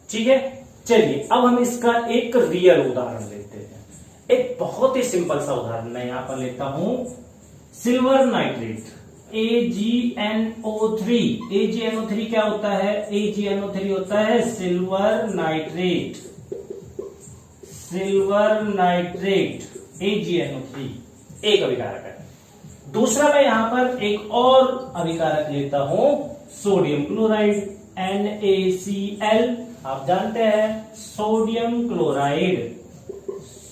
ठीक है। चलिए, अब हम इसका एक रियल उदाहरण लेते हैं। एक बहुत ही सिंपल सा उदाहरण मैं यहां पर लेता हूं। Silver nitrate AgNO3। AgNO3 क्या होता है? AgNO3 होता है silver nitrate. Silver nitrate AgNO3 एक अभिकारक है। दूसरा मैं यहां पर एक और अभिकारक लेता हूं, सोडियम क्लोराइड NaCl। आप जानते हैं सोडियम क्लोराइड।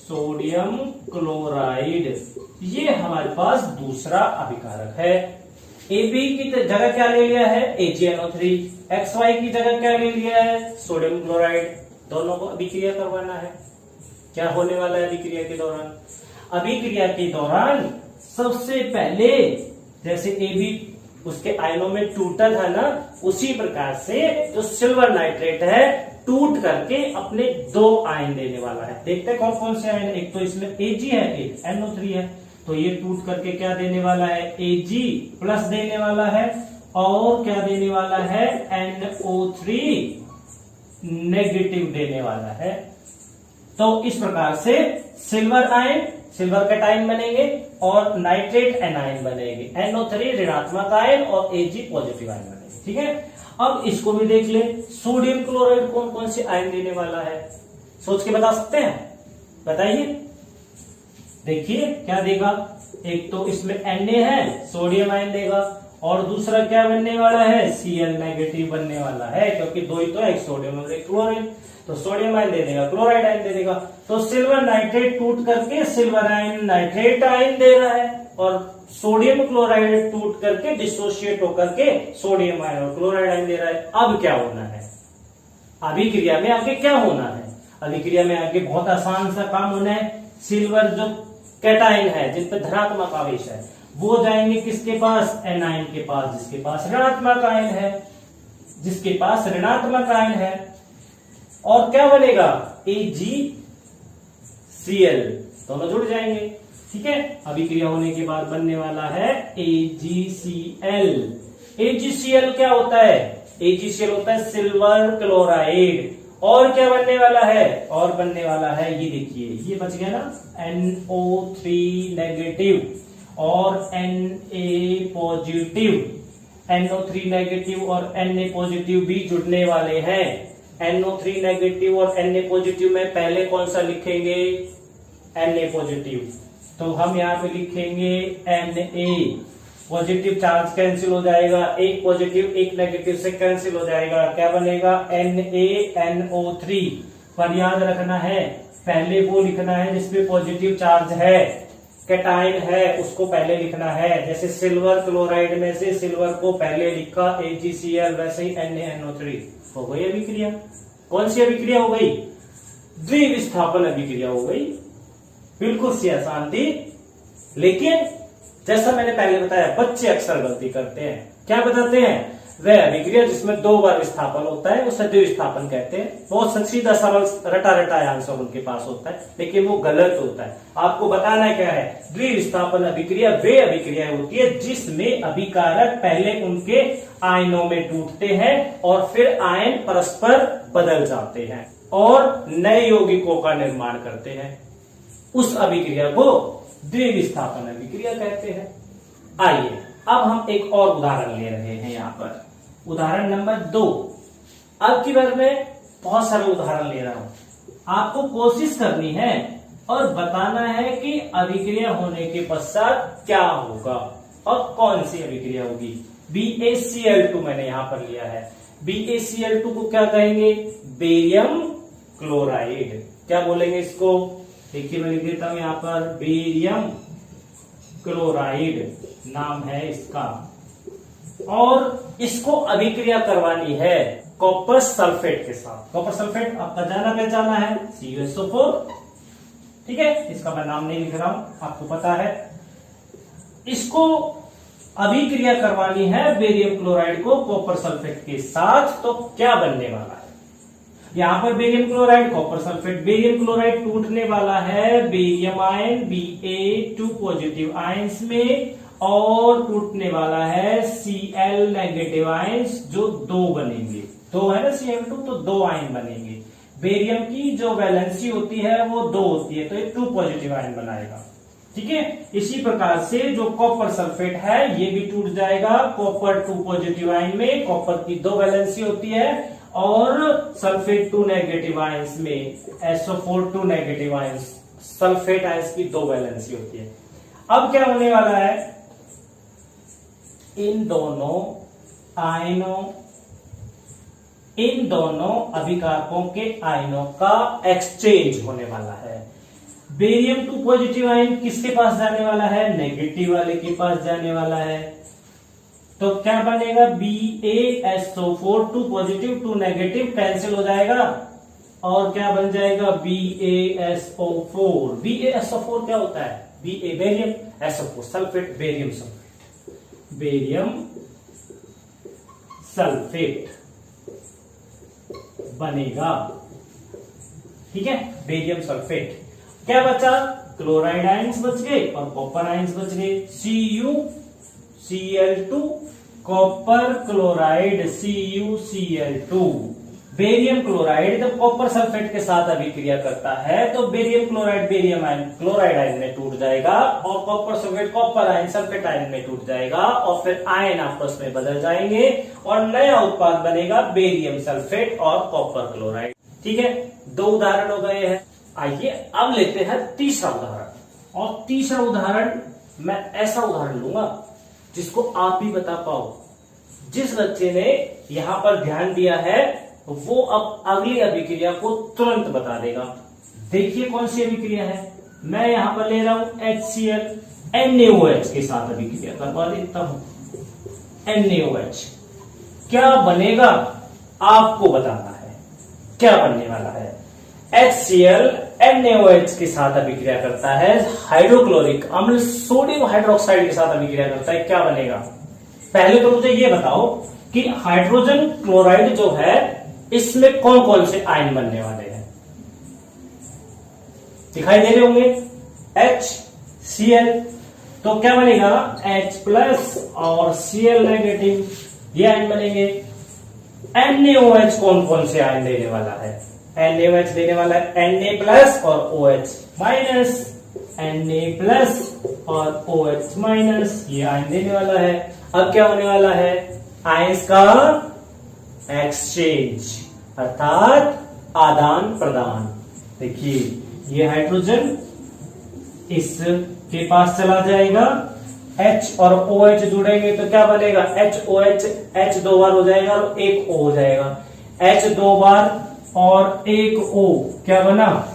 सोडियम क्लोराइड ये हमारे पास दूसरा अभिकारक है। AB की जगह क्या ले लिया है? AgNO3। XY की जगह क्या ले लिया है? Sodium chloride. दोनों को अभिक्रिया करवाना है। क्या होने वाला है अभिक्रिया के दौरान? अभिक्रिया के दौरान सबसे पहले जैसे AB उसके आयनों में टूटा था ना, उसी प्रकार से जो सिल्वर नाइट्रेट है टूट करके अपने 2 आयन देने वाला है। देखते हैं कौन कौन से आयन। एक तो इसमें Ag है, एक NO3 है, तो ये टूट करके क्या देने वाला है, Ag प्लस देने वाला है, और क्या देने वाला है, NO3 नेगेटिव देने वाला है। तो इस प्रकार से सिल्वर आयन, सिल्वर कैटायन बनेंगे और नाइट्रेट एनायन बनेंगे। NO3 ऋणात्मक आयन और Ag पॉजिटिव आयन बनेंगे। ठीक है, अब इसको भी देख ले, सोडियम क्लोराइड कौन कौन से आयन देने वाला है, सोच के बता सकते हैं, बताइए। देखिए क्या देगा, एक तो इसमें Na है, सोडियम आयन देगा, और दूसरा क्या बनने वाला है, Cl नेगेटिव बनने वाला है, क्योंकि 2 ही तो है, एक सोडियम और एक क्लोराइड, तो सोडियम आयन दे देगा, क्लोराइड आयन दे देगा। तो सिल्वर नाइट्रेट टूट करके सिल्वर आयन नाइट्रेट आयन दे रहा है, और सोडियम क्लोराइड टूट करके डिसोशिएट होकर के सोडियम आयन और क्लोराइड आयन दे रहा है। अब क्या होना है, अभिक्रिया में आगे क्या होना है, अभिक्रिया में आगे बहुत आसान सा काम होना है। सिल्वर जो कैटायन है जिन पर धनात्मक आवेश है, वो जाएंगे किसके पास, एनायन के पास, जिसके पास ऋणात्मक आयन है, जिसके पास ऋणात्मक आयन है, और क्या बनेगा, AgCl, दोनों जुड़ जाएंगे। ठीक है, अभिक्रिया होने के बाद बनने वाला है AgCl। AgCl क्या होता है, AgCl होता है सिल्वर क्लोराइड, और क्या बनने वाला है, और बनने वाला है, ये देखिए ये बच गया ना, NO3 नेगेटिव और Na पॉजिटिव, NO3 नेगेटिव और Na पॉजिटिव भी जुड़ने वाले हैं। NO3 नेगेटिव और Na पॉजिटिव में पहले कौन सा लिखेंगे, Na पॉजिटिव, तो हम यहाँ पे लिखेंगे Na पॉजिटिव, चार्ज कैंसिल हो जाएगा, एक पॉजिटिव एक नेगेटिव से कैंसिल हो जाएगा, क्या बनेगा, NaNO3। पर याद रखना है, पहले वो लिखना है जिसमें पॉजिटिव चार्ज है, कैटायन है, उसको पहले लिखना है। जैसे सिल्वर क्लोराइड में से सिल्वर को पहले लिखा AgCl, वैसे ही NaNO3 हो गई अभिक्रिया। कौन सी अभिक्रिया हो गई, द्विविस्थापन अभिक्रिया हो गई। बिल्कुल सी आसान थी, लेकिन जैसा मैंने पहले बताया बच्चे अक्सर गलती करते हैं। क्या बताते हैं, वह अभिक्रिया जिसमें 2 बार विस्थापन होता है उसे द्विविस्थापन कहते हैं। बहुत सीधा सरल रटा रटा आंसर उनके पास होता है, लेकिन वो गलत होता है। आपको बताना क्या है, द्विविस्थापन अभिक्रिया वे अभिक्रिया होती है जिसमें अभिकारक पहले उनके आयनों में टूटते हैं और फिर आयन परस्पर बदल जाते हैं और नए यौगिकों का निर्माण करते हैं। उस अभिक्रिया को द्विविस्थापन अभिक्रिया कहते हैं। आइए अब हम एक और उदाहरण ले रहे हैं यहाँ पर, उदाहरण नंबर 2। अब की बार मैं बहुत सारे उदाहरण ले रहा हूं, आपको कोशिश करनी है और बताना है कि अभिक्रिया होने के पश्चात क्या होगा और कौन सी अभिक्रिया होगी। BaCl2 मैंने यहां पर लिया है, BaCl2 को क्या कहेंगे, बेरियम क्लोराइड। क्या बोलेंगे इसको, देखिए मैं लिख देता हूं यहां पर, बेरियम क्लोराइड नाम है इसका, और इसको अभिक्रिया करवानी है कॉपर सल्फेट के साथ। कॉपर सल्फेट आपका जाना पहचाना है, CuSO4। ठीक है, इसका मैं नाम नहीं लिख रहा हूं, आपको पता है। इसको अभिक्रिया करवानी है बेरियम क्लोराइड को कॉपर सल्फेट के साथ, तो क्या बनने वाला है, यहां पर barium chloride copper sulphate, barium chloride टूटने वाला है barium ion Ba2 positive ions में, और टूटने वाला है Cl नेगेटिव आयंस, जो 2 बनेंगे, 2 है ना Cl2, तो 2 आयन बनेंगे। बेरियम की जो वैलेंसी होती है वो 2 होती है, तो ये 2 पॉजिटिव आयन बनाएगा। ठीक है, इसी प्रकार से जो कॉपर सल्फेट है ये भी टूट जाएगा कॉपर 2 पॉजिटिव आयन में, कॉपर की 2 वैलेंसी होती है, और सल्फेट 2 नेगेटिव आयंस में SO4 2 negative ions, sulphate ions की 2 वैलेंसी होती है। अब क्या होने वाला है, इन दोनों अभिकारकों के आयनों का एक्सचेंज होने वाला है। बेरियम 2 पॉजिटिव आयन किसके पास जाने वाला है, नेगेटिव वाले के पास जाने वाला है, तो क्या बनेगा, BaSO4 2 पॉजिटिव 2 नेगेटिव कैंसिल हो जाएगा, और क्या बन जाएगा BaSO4। BaSO4 क्या होता है? Ba barium, SO4 sulphate, barium sulphate, barium sulphate बनेगा। ठीक है, बेरियम सल्फेट। क्या बचा? क्लोराइड आयंस बच गए और कॉपर आयंस बच गए। CuCl2 copper chloride CuCl2। Barium chloride जब कॉपर सल्फेट के साथ अभिक्रिया करता है तो barium chloride barium ion chloride ion में टूट जाएगा और copper sulphate copper ion sulphate ion में टूट जाएगा और फिर आयन आपस में बदल जाएंगे और नया उत्पाद बनेगा बेरियम सल्फेट और कॉपर क्लोराइड। ठीक है, 2 उदाहरण हो गए हैं। आइए अब लेते हैं तीसरा उदाहरण। और तीसरा उदाहरण मैं ऐसा उदाहरण लूंगा जिसको आप भी बता पाओ। जिस बच्चे ने यहां पर ध्यान दिया है वो अब अगली अभिक्रिया को तुरंत बता देगा। देखिए कौन सी अभिक्रिया है। मैं यहां पर ले रहा हूं HCl NaOH के साथ अभिक्रिया करवा देता हूं। NaOH क्या बनेगा आपको बताना है। क्या बनने वाला है? HCl NaOH के साथ अभिक्रिया करता है, हाइड्रोक्लोरिक अम्ल सोडियम हाइड्रोक्साइड के साथ अभिक्रिया करता है। क्या बनेगा? पहले तो मुझे यह बताओ कि हाइड्रोजन क्लोराइड जो है इसमें कौन कौन से आयन बनने वाले हैं? दिखाई दे रहे होंगे। HCl तो क्या बनेगा? H प्लस और Cl नेगेटिव, ये आयन बनेंगे। NaOH कौन कौन से आयन देने वाला है? NaOH देने वाला है Na प्लस और OH माइनस, Na प्लस और OH माइनस, ये आयन देने वाला है। अब क्या होने वाला है? आयंस का एक्सचेंज अर्थात आदान प्रदान। देखिए ये हाइड्रोजन इसके पास चला जाएगा, H और OH जुड़ेंगे तो क्या बनेगा? HOH, H 2 बार हो जाएगा और एक O हो जाएगा। H 2 बार और एक O क्या बना?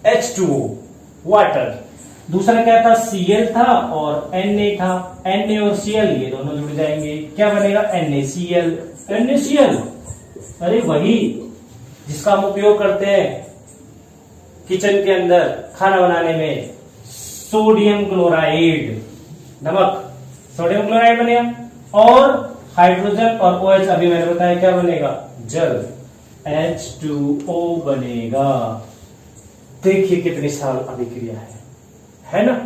H2O water. दूसरा क्या था? Cl था और Na था। Na और Cl ये दोनों जुड़ जाएंगे, क्या बनेगा? NaCl। NaCl अरे वही जिसका हम उपयोग करते हैं किचन के अंदर खाना बनाने में, सोडियम क्लोराइड, नमक, सोडियम क्लोराइड बनेगा। और हाइड्रोजन और OH अभी मैंने बताया क्या बनेगा? जल, H2O बनेगा। देखिए कितनी सरल अभिक्रिया है ना?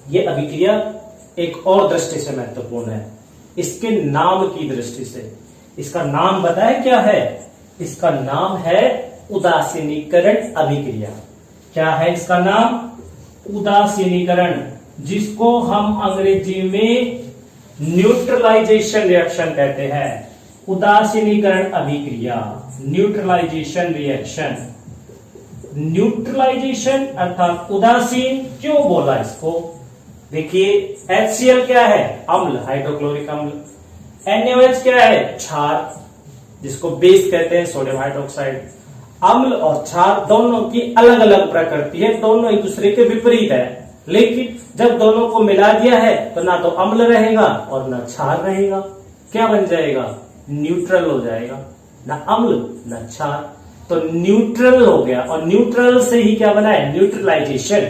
ये अभिक्रिया एक और दृष्टि से महत्वपूर्ण है, इसके नाम की दृष्टि से। इसका नाम बताए क्या है? इसका नाम है उदासीनीकरण अभिक्रिया। क्या है इसका नाम? उदासीनीकरण, जिसको हम अंग्रेजी में न्यूट्रलाइजेशन रिएक्शन कहते हैं। उदासीनीकरण अभिक्रिया, न्यूट्रलाइजेशन रिएक्शन। न्यूट्रलाइजेशन अर्थात उदासीन क्यों बोला इसको? देखिए HCl क्या है? अम्ल, हाइड्रोक्लोरिक अम्ल। NaOH क्या है? क्षार, जिसको बेस कहते हैं, सोडियम हाइड्रोक्साइड। अम्ल और क्षार दोनों की अलग अलग प्रकृति है, दोनों एक दूसरे के विपरीत है, लेकिन जब दोनों को मिला दिया है तो ना तो अम्ल रहेगा और ना क्षार रहेगा। क्या बन जाएगा? न्यूट्रल हो जाएगा, ना अम्ल ना क्षार, तो न्यूट्रल हो गया। और न्यूट्रल से ही क्या बना है? न्यूट्रलाइजेशन,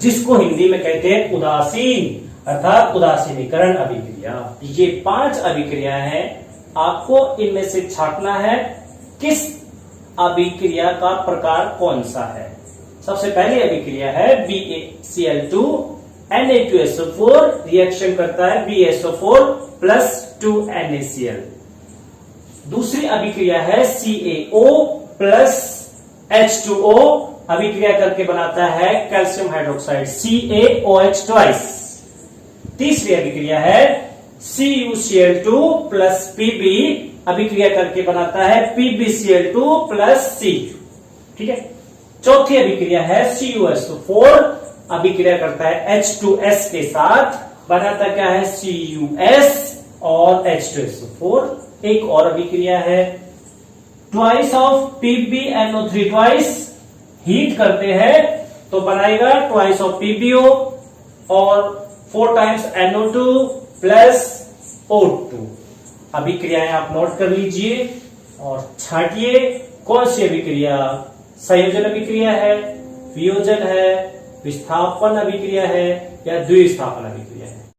जिसको हिंदी में कहते हैं उदासीन अर्थात उदासीनीकरण अभिक्रिया। ये 5 अभिक्रिया है, आपको इनमें से छांटना है किस अभिक्रिया का प्रकार कौन सा है। सबसे पहली अभिक्रिया है BaCl2 Na2SO4 रिएक्शन करता है BaSO4 प्लस 2 NaCl। दूसरी अभिक्रिया है CaO प्लस H2O, अभिक्रिया करके बनाता है कैल्शियम हाइड्रोक्साइड CaOH ट्वाइस। तीसरी अभिक्रिया है CuCl2 प्लस Pb, अभिक्रिया करके बनाता है PbCl2 प्लस Cu। ठीक है। चौथी अभिक्रिया है CuSO4, अभिक्रिया करता है H2S के साथ, बनाता क्या है? Cus और H2SO4। एक और अभिक्रिया है twice of PbNO3 twice, heat करते हैं तो बनाएगा ट्वाइस ऑफ PbO और 4 टाइम्स NO2 प्लस O2। अभिक्रियाएं आप नोट कर लीजिए और छांटिए कौन सी अभिक्रिया संयोजन अभिक्रिया है, वियोजन है, विस्थापन अभिक्रिया है या द्विस्थापन अभिक्रिया है।